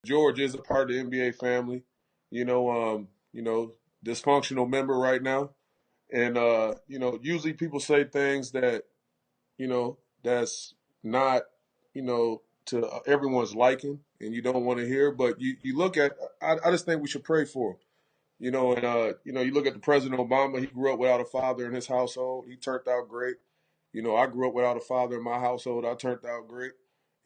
George is a part of the NBA family. Dysfunctional member right now. And usually people say things that, that's not, to everyone's liking and you don't want to hear. But you look at, I just think we should pray for him. You look at the President Obama, he grew up without a father in his household. He turned out great. I grew up without a father in my household. I turned out great.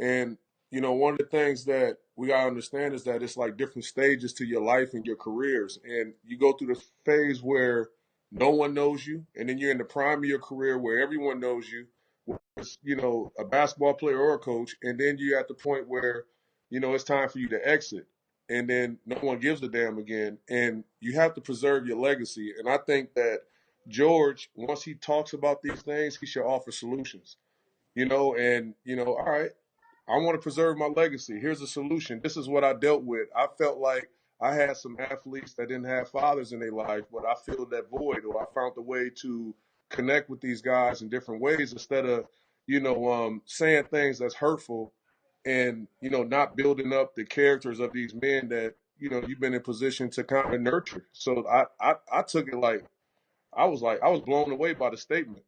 And, one of the things that we got to understand is that it's like different stages to your life and your careers. And you go through the phase where no one knows you. And then you're in the prime of your career where everyone knows you, whether it's, a basketball player or a coach. And then you're at the point where, it's time for you to exit. And then no one gives a damn again. And you have to preserve your legacy. And I think that George, once he talks about these things, he should offer solutions. All right, I want to preserve my legacy. Here's a solution. This is what I dealt with. I felt like I had some athletes that didn't have fathers in their life, but I filled that void, or I found a way to connect with these guys in different ways instead of, saying things that's hurtful and, not building up the characters of these men that, you've been in position to kind of nurture. So I took it like I was blown away by the statement.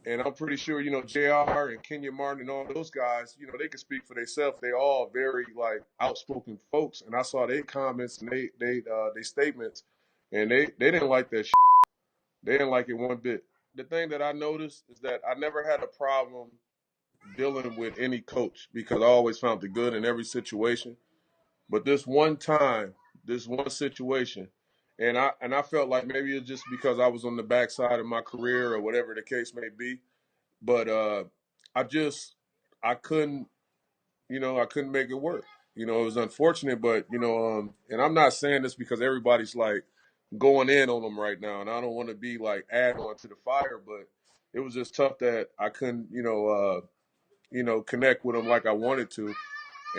And I'm pretty sure, JR and Kenya Martin and all those guys, they can speak for themselves. They all very like outspoken folks. And I saw their comments and they statements, and they didn't like that shit. They didn't like it one bit. The thing that I noticed is that I never had a problem dealing with any coach because I always found the good in every situation. But this one time, this one situation, and I felt like maybe it's just because I was on the backside of my career or whatever the case may be. But I couldn't, I couldn't make it work. It was unfortunate, but and I'm not saying this because everybody's like going in on them right now, and I don't want to be like add on to the fire, but it was just tough that I couldn't, connect with them like I wanted to,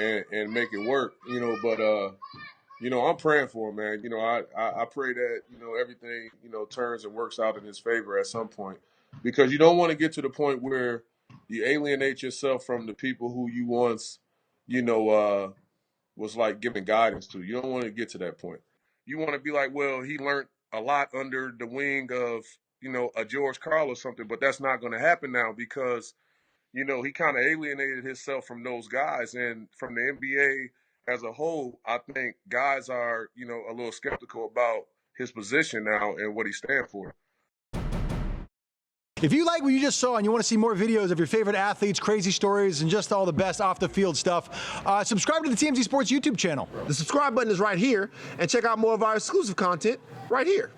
and make it work, But I'm praying for him, man. I pray that everything turns and works out in his favor at some point, because you don't want to get to the point where you alienate yourself from the people who you once, was like giving guidance to. You don't want to get to that point. You want to be like, well, he learned a lot under the wing of a George Karl or something, but that's not going to happen now because he kind of alienated himself from those guys and from the NBA as a whole. I think guys are, a little skeptical about his position now and what he stands for. If you like what you just saw and you want to see more videos of your favorite athletes, crazy stories, and just all the best off-the-field stuff, subscribe to the TMZ Sports YouTube channel. The subscribe button is right here, and check out more of our exclusive content right here.